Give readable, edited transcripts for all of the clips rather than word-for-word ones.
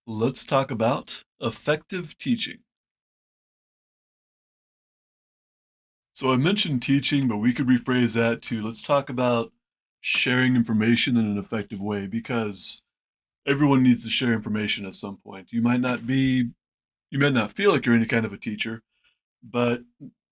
Let's talk about effective teaching. So I mentioned teaching, but we could rephrase that to let's talk about sharing information in an effective way because everyone needs to share information at some point. You might not feel like you're any kind of a teacher, but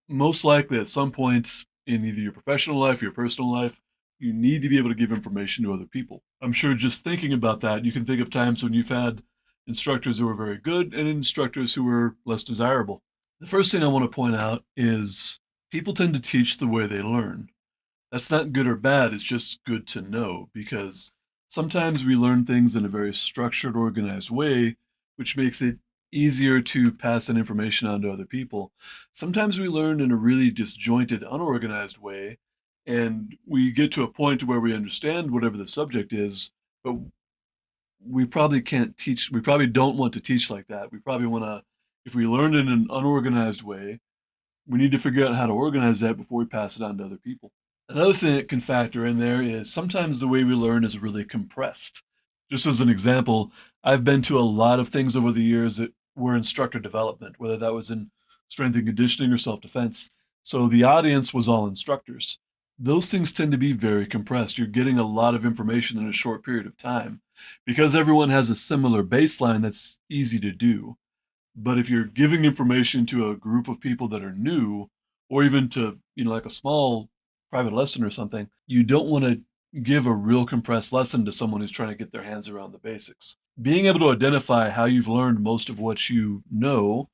most likely at some point in either your professional life or your personal life, you need to be able to give information to other people. I'm sure just thinking about that, you can think of times when you've had instructors who were very good and instructors who were less desirable. The first thing I want to point out is people tend to teach the way they learn. That's not good or bad, it's just good to know because sometimes we learn things in a very structured, organized way, which makes it easier to pass that information on to other people. Sometimes we learn in a really disjointed, unorganized way, and we get to a point where we understand whatever the subject is, but we probably can't teach, we probably don't want to teach like that. We probably want to, if we learn in an unorganized way, we need to figure out how to organize that before we pass it on to other people. Another thing that can factor in there is sometimes the way we learn is really compressed. Just as an example, I've been to a lot of things over the years that were instructor development, whether that was in strength and conditioning or self defense. So the audience was all instructors. Those things tend to be very compressed. You're getting a lot of information in a short period of time because everyone has a similar baseline that's easy to do. But if you're giving information to a group of people that are new, or even to, like a small private lesson or something, you don't want to give a real compressed lesson to someone who's trying to get their hands around the basics. Being able to identify how you've learned most of what you know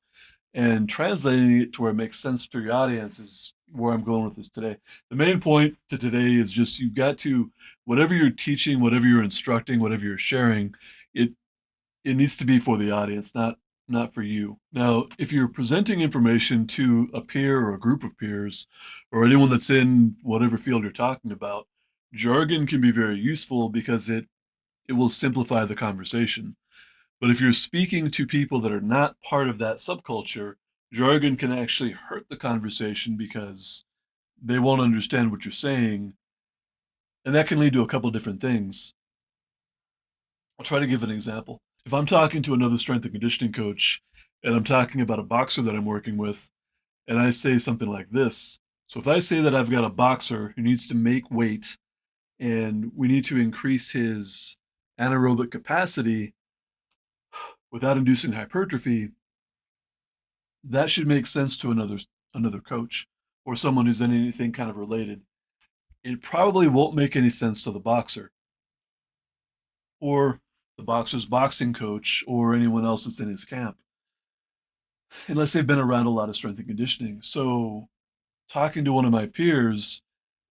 and translating it to where it makes sense to your audience is where I'm going with this today. The main point to today is just you've got to, whatever you're teaching, whatever you're instructing, whatever you're sharing, it it needs to be for the audience, not for you. Now, if you're presenting information to a peer or a group of peers or anyone that's in whatever field you're talking about, jargon can be very useful because it will simplify the conversation. But if you're speaking to people that are not part of that subculture, jargon can actually hurt the conversation because they won't understand what you're saying, and that can lead to a couple different things. I'll try to give an example. If I'm talking to another strength and conditioning coach and I'm talking about a boxer that I'm working with, and I say something like this. So if I say that I've got a boxer who needs to make weight and we need to increase his anaerobic capacity without inducing hypertrophy, that should make sense to another coach or someone who's in anything kind of related. It probably won't make any sense to the boxer or the boxer's boxing coach or anyone else that's in his camp unless they've been around a lot of strength and conditioning. So, talking to one of my peers,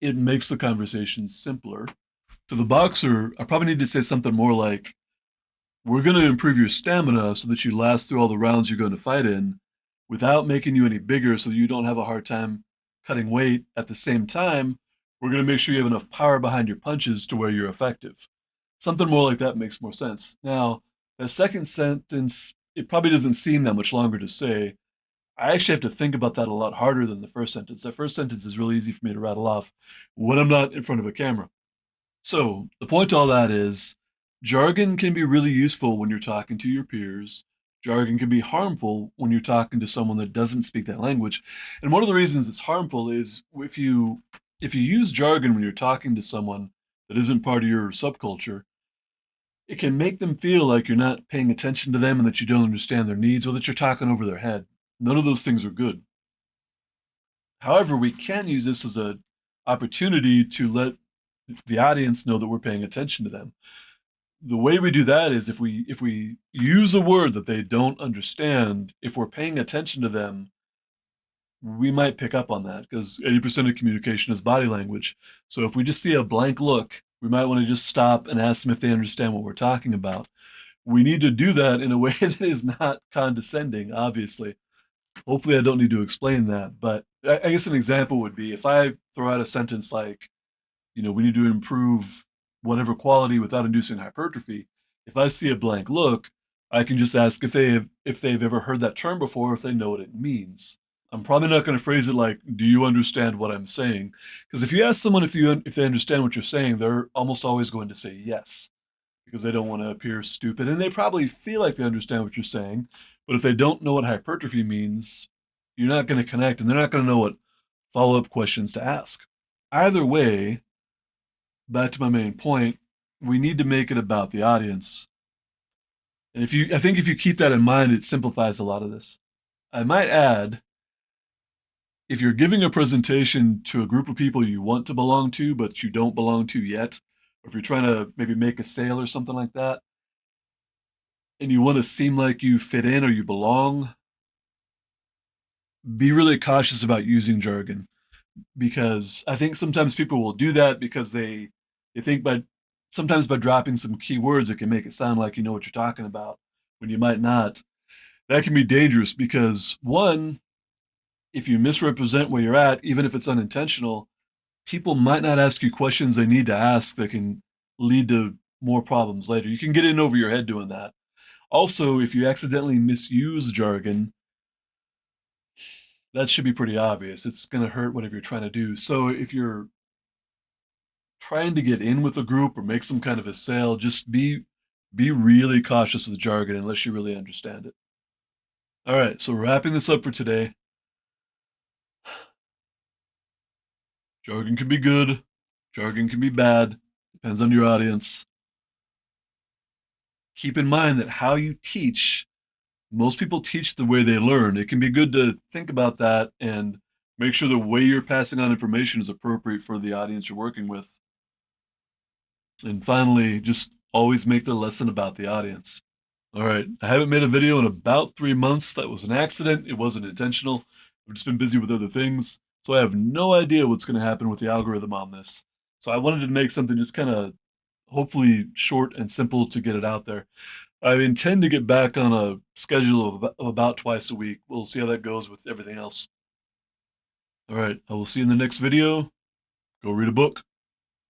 it makes the conversation simpler. To the boxer, I probably need to say something more like, we're going to improve your stamina so that you last through all the rounds you're going to fight in without making you any bigger so you don't have a hard time cutting weight. At the same time, we're going to make sure you have enough power behind your punches to where you're effective. Something more like that makes more sense. Now, the second sentence, it probably doesn't seem that much longer to say. I actually have to think about that a lot harder than the first sentence. That first sentence is really easy for me to rattle off when I'm not in front of a camera. So, the point to all that is jargon can be really useful when you're talking to your peers. Jargon can be harmful when you're talking to someone that doesn't speak that language. And one of the reasons it's harmful is if you use jargon when you're talking to someone that isn't part of your subculture, it can make them feel like you're not paying attention to them and that you don't understand their needs or that you're talking over their head. None of those things are good. However, we can use this as an opportunity to let the audience know that we're paying attention to them. The way we do that is if we use a word that they don't understand, if we're paying attention to them, we might pick up on that because 80% of communication is body language. So if we just see a blank look, we might want to just stop and ask them if they understand what we're talking about. We need to do that in a way that is not condescending, obviously. Hopefully, I don't need to explain that. But I guess an example would be if I throw out a sentence like, we need to improve whatever quality without inducing hypertrophy. If I see a blank look, I can just ask if they've ever heard that term before, if they know what it means. I'm probably not going to phrase it like, "Do you understand what I'm saying?" Because if you ask someone if they understand what you're saying, they're almost always going to say yes. because they don't want to appear stupid. And they probably feel like they understand what you're saying. But if they don't know what hypertrophy means, you're not going to connect and they're not going to know what follow up questions to ask. Either way, back to my main point, we need to make it about the audience. And I think if you keep that in mind, it simplifies a lot of this. I might add, if you're giving a presentation to a group of people you want to belong to, but you don't belong to yet, or if you're trying to maybe make a sale or something like that, and you want to seem like you fit in or you belong, be really cautious about using jargon because I think sometimes people will do that because they think by sometimes by dropping some keywords it can make it sound like you know what you're talking about when you might not. That can be dangerous because one, if you misrepresent where you're at, even if it's unintentional, people might not ask you questions they need to ask that can lead to more problems later. You can get in over your head doing that. Also, if you accidentally misuse jargon, that should be pretty obvious. It's going to hurt whatever you're trying to do. So if you're trying to get in with a group or make some kind of a sale, just be really cautious with jargon unless you really understand it. All right, so wrapping this up for today, jargon can be good, jargon can be bad, depends on your audience. Keep in mind that how you teach, most people teach the way they learn. It can be good to think about that and make sure the way you're passing on information is appropriate for the audience you're working with. And finally, just always make the lesson about the audience. All right. I haven't made a video in about 3 months. That was an accident. It wasn't intentional. I've just been busy with other things. So I have no idea what's going to happen with the algorithm on this. So I wanted to make something just kind of hopefully short and simple to get it out there. I intend to get back on a schedule of about twice a week. We'll see how that goes with everything else. All right. I will see you in the next video. Go read a book.